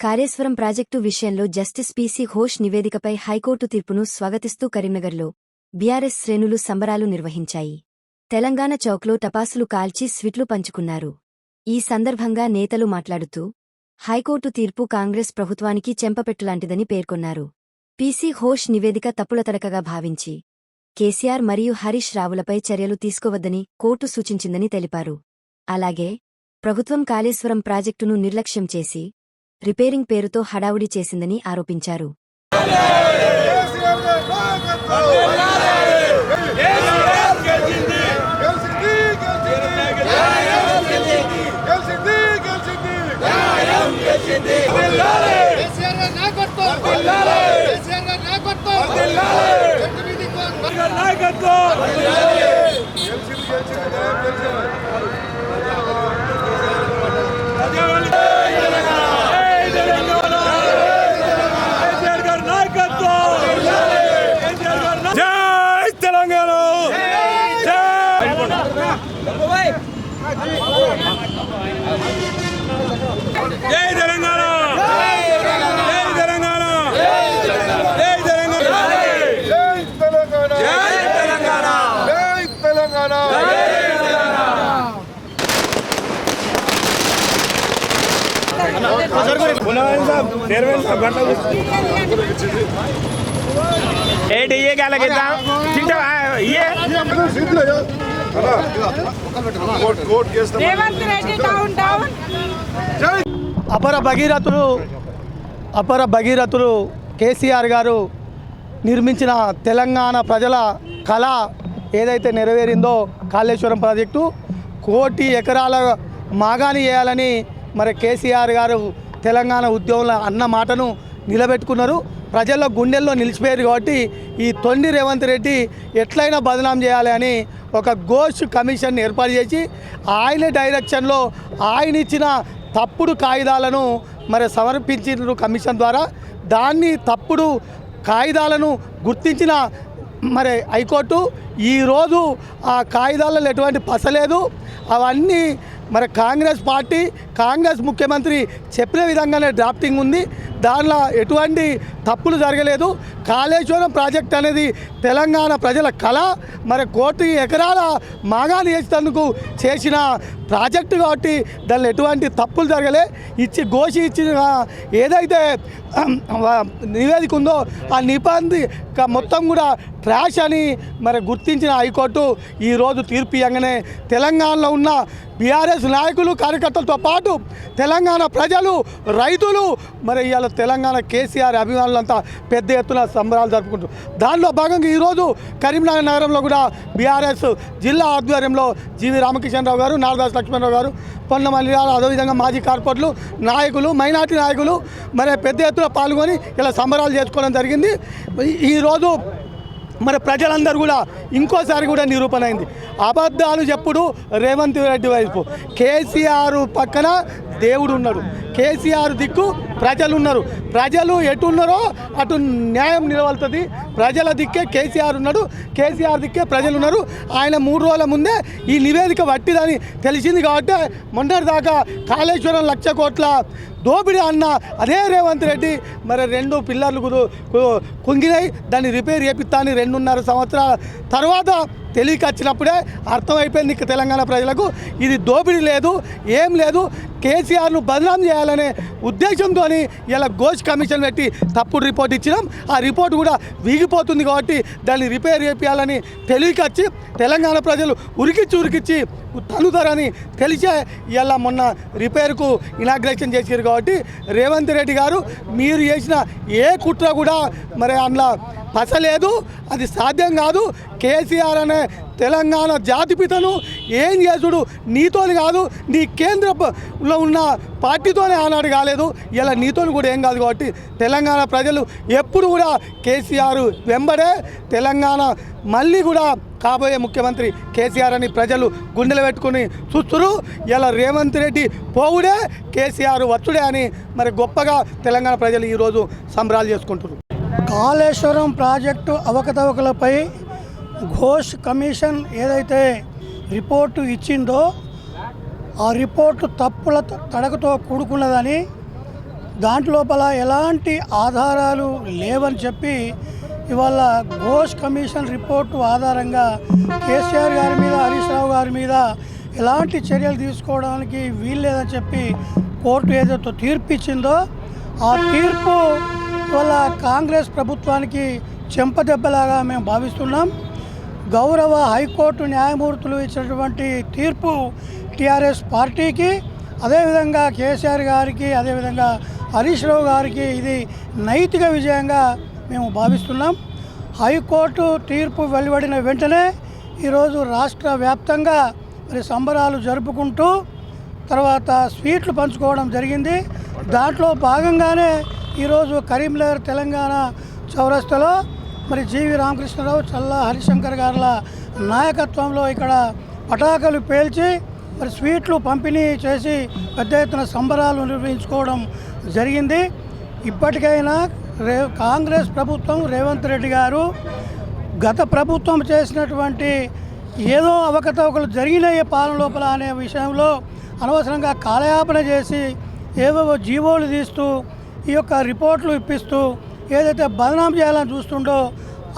Kaleshwaram project విషయంలో justice PC Ghosh నివేదికపై high court తీర్పును స్వాగతిస్తూ కరీంనగర్లో బీఆర్ఎస్ శ్రేణులు సంబరాలు నిర్వహించాయి. తెలంగాణ చౌక్లో టపాసులు కాల్చి స్వీట్లు పంచుకున్నారు. ఈ సందర్భంగా నేతలు మాట్లాడుతూ హైకోర్టు తీర్పు కాంగ్రెస్ ప్రభుత్వానికి చెంపపెట్టులాంటిదని పేర్కొన్నారు. పీసీ ఘోష్ నివేదిక తప్పులతడకగా భావించి కేసీఆర్ మరియు హరీష్ రావులపై చర్యలు తీసుకోవద్దని కోర్టు సూచించిందని తెలిపారు. అలాగే ప్రభుత్వం కాళేశ్వరం ప్రాజెక్టును నిర్లక్ష్యం చేసి రిపేరింగ్ పేరుతో హడావుడి చేసిందని ఆరోపించారు. జై తెలంగాణ, జై తెలంగాణ, జై తెలంగాణ, జై తెలంగాణ, జై తెలంగాణ, జై తెలంగాణ, అపర భగీరథులు కేసీఆర్ గారు నిర్మించిన తెలంగాణ ప్రజల కళ ఏదైతే నెరవేరిందో కాళేశ్వరం ప్రాజెక్టు 1 కోటి ఎకరాల మాగాని చేయాలని మరి కేసీఆర్ గారు తెలంగాణ ఉద్యమంలో అన్న మాటను నిలబెట్టుకున్నారు. ప్రజల్లో గుండెల్లో నిలిచిపోయారు కాబట్టి ఈ తొండి రేవంత్ రెడ్డి ఎట్లయినా బదనాం చేయాలి అని ఒక ఘోష్ కమిషన్ ఏర్పాటు చేసి ఆయన డైరెక్షన్లో ఆయన ఇచ్చిన తప్పుడు కాగితాలను మరి సమర్పించిన కమిషన్ ద్వారా దాన్ని తప్పుడు కాగితాలను గుర్తించిన మరి హైకోర్టు ఈరోజు ఆ కాగితాలలో ఎటువంటి పసలేదు. అవన్నీ మరి కాంగ్రెస్ పార్టీ కాంగ్రెస్ ముఖ్యమంత్రి చెప్పిన విధంగానే డ్రాఫ్టింగ్ ఉంది. దానిలో ఎటువంటి తప్పులు జరగలేదు. కాళేశ్వరం ప్రాజెక్ట్ అనేది తెలంగాణ ప్రజల కళ. మరి 1 కోటి ఎకరాల మాగాని వేసేందుకు చేసిన ప్రాజెక్టు కాబట్టి దానిలో ఎటువంటి తప్పులు జరగలే. ఘోషి ఇచ్చిన ఏదైతే నివేదిక ఉందో ఆ నిబంధన మొత్తం కూడా ట్రాష్ అని మరి గుర్తించిన హైకోర్టు ఈరోజు తీర్పు ఇవ్వగానే తెలంగాణలో ఉన్న బీఆర్ఎస్ నాయకులు కార్యకర్తలతో పాటు తెలంగాణ ప్రజలు రైతులు మరి ఇవాళ తెలంగాణ కేసీఆర్ అభిమానులంతా పెద్ద ఎత్తున సంబరాలు జరుపుకుంటారు. దానిలో భాగంగా ఈరోజు కరీంనగర్ నగరంలో కూడా బీఆర్ఎస్ జిల్లా ఆధ్వర్యంలో జీవి రామకిషన్రావు గారు, నారదాస్ లక్ష్మణరావు గారు, పొన్నమల్లి గారు, అదేవిధంగా మాజీ కార్పొరేటర్లు నాయకులు మైనార్టీ నాయకులు మరి పెద్ద ఎత్తున పాల్గొని ఇలా సంబరాలు చేసుకోవడం జరిగింది. ఈరోజు మరి ప్రజలందరూ కూడా ఇంకోసారి కూడా నిరూపణ అయింది. అబద్ధాలు చెప్పుడు రేవంత్ రెడ్డి వైపు. కేసీఆర్ పక్కన దేవుడు ఉన్నాడు, కేసీఆర్ దిక్కు ప్రజలు ఉన్నారు. ప్రజలు ఎటు ఉన్నారో అటు న్యాయం నిలబడుతుంది. ప్రజల దిక్కే కేసీఆర్ ఉన్నాడు, కేసీఆర్ దిక్కే ప్రజలు ఉన్నారు. ఆయన 3 రోజుల ముందే ఈ నివేదిక వట్టిదని తెలిసింది కాబట్టి మొన్నటిదాకా కాళేశ్వరం 1,00,000 కోట్ల దోపిడీ అన్న అదే రేవంత్ రెడ్డి మరి 2 పిల్లర్లు కుంగినాయి, దాన్ని రిపేర్ చేపిస్తాను 2.5 సంవత్సరాల తర్వాత తెలివికి వచ్చినప్పుడే అర్థమైపోయింది తెలంగాణ ప్రజలకు ఇది దోపిడీ లేదు, ఏం లేదు. కేసీఆర్ను బదనాం చేయాలనే ఉద్దేశంతో ఇలా ఘోష్ కమిషన్ పెట్టి తప్పుడు రిపోర్ట్ ఇచ్చినాం. ఆ రిపోర్ట్ కూడా వీగిపోతుంది కాబట్టి దాన్ని రిపేర్ చేయాలని తెలివికి వచ్చి తెలంగాణ ప్రజలు ఉరికిచ్చి తనుతారని తెలిసే ఇలా మొన్న రిపేర్కు ఇనాగ్రేషన్ చేశారు. కాబట్టి రేవంత్ రెడ్డి గారు మీరు చేసిన ఏ కుట్ర కూడా మరి అందులో పసలేదు, అది సాధ్యం కాదు. కేసీఆర్ అనే తెలంగాణ జాతిపితను ఏం చేసుడు నీతోని కాదు, నీ కేంద్రంలో ఉన్న పార్టీతోనే ఆనాడు కాలేదు, ఇలా నీతోని కూడా ఏం కాదు. కాబట్టి తెలంగాణ ప్రజలు ఎప్పుడు కూడా కేసీఆర్ వెంబడే తెలంగాణ మళ్ళీ కూడా కాబోయే ముఖ్యమంత్రి కేసీఆర్ అని ప్రజలు గుండెలు పెట్టుకుని చూస్తున్నారు. ఇలా రేవంత్ రెడ్డి పోవుడే కేసీఆర్ వచ్చుడే అని మరి గొప్పగా తెలంగాణ ప్రజలు ఈరోజు సంబరాలు చేసుకుంటున్నారు. కాళేశ్వరం ప్రాజెక్టు అవకతవకలపై ఘోష్ కమిషన్ ఏదైతే రిపోర్టు ఇచ్చిందో ఆ రిపోర్టు తప్పుల తడకతో కూడుకున్నదని దాంట్లోపల ఎలాంటి ఆధారాలు లేవని చెప్పి ఇవాళ ఘోష్ కమిషన్ రిపోర్టు ఆధారంగా కేసీఆర్ గారి మీద హరీష్ రావు గారి మీద ఎలాంటి చర్యలు తీసుకోవడానికి వీల్లేదని చెప్పి కోర్టు ఏదైతే తీర్పు ఇచ్చిందో ఆ తీర్పు ఇవాళ కాంగ్రెస్ ప్రభుత్వానికి చెంపదెబ్బలాగా మేము భావిస్తున్నాం. గౌరవ హైకోర్టు న్యాయమూర్తులు ఇచ్చినటువంటి తీర్పు టీఆర్ఎస్ పార్టీకి, అదేవిధంగా కేసీఆర్ గారికి, అదేవిధంగా హరీష్ రావు గారికి ఇది నైతిక విజయంగా మేము భావిస్తున్నాం. హైకోర్టు తీర్పు వెలువడిన వెంటనే ఈరోజు రాష్ట్ర వ్యాప్తంగా మరి సంబరాలు జరుపుకుంటూ తర్వాత స్వీట్లు పంచుకోవడం జరిగింది. దాంట్లో భాగంగానే ఈరోజు కరీంనగర్ తెలంగాణ చౌరస్తాలో మరి జీవి రామకృష్ణరావు, చల్లా హరిశంకర్ గారుల నాయకత్వంలో ఇక్కడ పటాకులు పేల్చి మరి స్వీట్లు పంపిణీ చేసి పెద్ద ఎత్తున సంబరాలు నిర్వహించుకోవడం జరిగింది. ఇప్పటికైనా కాంగ్రెస్ ప్రభుత్వం, రేవంత్ రెడ్డి గారు గత ప్రభుత్వం చేసినటువంటి ఏదో అవకతవకలు జరిగినాయి పాలన లోపల అనే విషయంలో అనవసరంగా కాలయాపన చేసి ఏవేవో జీవోలు తీస్తూ ఈ యొక్క రిపోర్ట్లు ఇప్పిస్తూ ఏదైతే బదనాం చేయాలని చూస్తుండో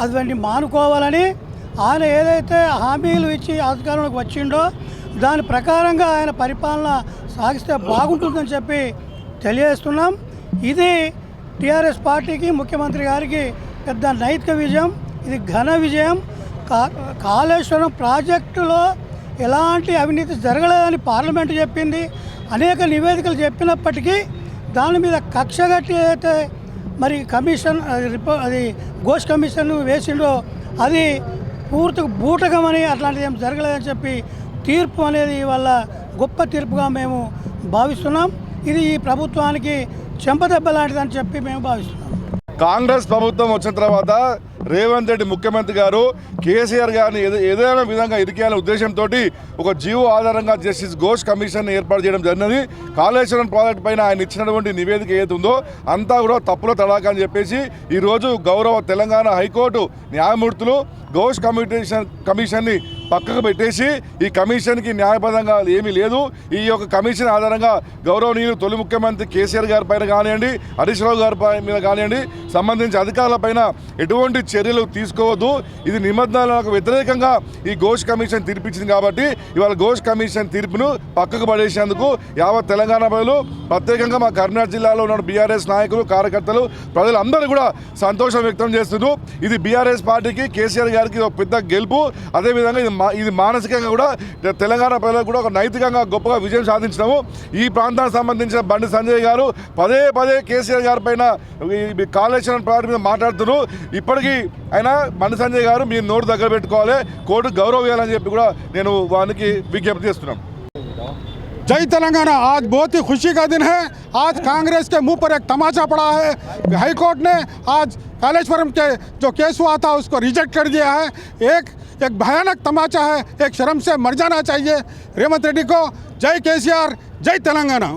అటువంటి మానుకోవాలని, ఆయన ఏదైతే హామీలు ఇచ్చి అధికారంలోకి వచ్చిండో దాని ప్రకారంగా ఆయన పరిపాలన సాగిస్తే బాగుంటుందని చెప్పి తెలియజేస్తున్నాం. ఇది టీఆర్ఎస్ పార్టీకి, ముఖ్యమంత్రి గారికి పెద్ద నైతిక విజయం, ఇది ఘన విజయం. కాళేశ్వరం ప్రాజెక్టులో ఎలాంటి అవినీతి జరగలేదని పార్లమెంటు చెప్పింది, అనేక నివేదికలు చెప్పినప్పటికీ దాని మీద కక్షగట్టి ఏదైతే మరి కమిషన్ అది ఘోష్ కమిషన్ వేసిండో అది పూర్తిగా బూటకమని, అట్లాంటిది ఏం జరగలేదని చెప్పి తీర్పు అనేది వల్ల గొప్ప తీర్పుగా మేము భావిస్తున్నాం. ఇది ఈ ప్రభుత్వానికి చెంపదెబ్బ లాంటిదని చెప్పి మేము భావిస్తున్నాం. కాంగ్రెస్ ప్రభుత్వం వచ్చిన తర్వాత రేవంత్ రెడ్డి ముఖ్యమంత్రి గారు కేసీఆర్ గారిని ఏదైనా విధంగా ఇరికేయాలనే ఉద్దేశంతో ఒక జీవో ఆధారంగా జస్టిస్ ఘోష్ కమిషన్ ఏర్పాటు చేయడం జరిగినది. కాళేశ్వరం ప్రాజెక్టు పైన ఆయన ఇచ్చినటువంటి నివేదిక ఏది ఉందో అంతా కూడా తప్పులో తడాక అని చెప్పేసి ఈరోజు గౌరవ తెలంగాణ హైకోర్టు న్యాయమూర్తులు ఘోష్ కమిషన్ని పక్కకు పెట్టేసి ఈ కమిషన్కి న్యాయబద్ధంగా ఏమీ లేదు, ఈ యొక్క కమిషన్ ఆధారంగా గౌరవనీయులు తొలి ముఖ్యమంత్రి కేసీఆర్ గారి పైన కానివ్వండి, హరీష్ రావు గారి మీద కానివ్వండి, సంబంధించిన అధికారులపైన ఎటువంటి చర్యలు తీసుకోవద్దు. ఇది నిబంధనలకు వ్యతిరేకంగా ఈ ఘోష్ కమిషన్ తీర్పిచ్చింది కాబట్టి ఇవాళ ఘోష్ కమిషన్ తీర్పును పక్కకు పడేసేందుకు యావత్ తెలంగాణ ప్రజలు, ప్రత్యేకంగా మా కరీంనగర్ జిల్లాలో ఉన్న బీఆర్ఎస్ నాయకులు, కార్యకర్తలు, ప్రజలందరూ కూడా సంతోషం వ్యక్తం చేస్తున్నారు. ఇది బీఆర్ఎస్ పార్టీకి, కేసీఆర్ గారికి ఒక పెద్ద గెలుపు. అదేవిధంగా ఇది మానసికంగా కూడా తెలంగాణ ప్రజలకు కూడా ఒక నైతికంగా గొప్పగా విజయం సాధించినాము. ఈ ప్రాంతానికి సంబంధించిన బండి సంజయ్ గారు పదే పదే కేసీఆర్ గారి పైన కాళేశ్వరం ప్రాజెక్టు మీద మాట్లాడుతున్నారు. ఇప్పటికీ అయినా బండి సంజయ్ గారు మీరు నోటు దగ్గర పెట్టుకోవాలి, కోర్టు గౌరవం ఇవ్వాలని చెప్పి కూడా నేను వారికి విజ్ఞప్తి చేస్తున్నాం. जय तेलंगाना। आज बहुत ही खुशी का दिन है। आज कांग्रेस के मुंह पर एक तमाचा पड़ा है। हाईकोर्ट ने आज कालेश्वरम के जो केस हुआ था उसको रिजेक्ट कर दिया है। एक भयानक तमाचा है। एक शर्म से मर जाना चाहिए रेवंत रेड्डी को। जय केसीआर, जय तेलंगाना।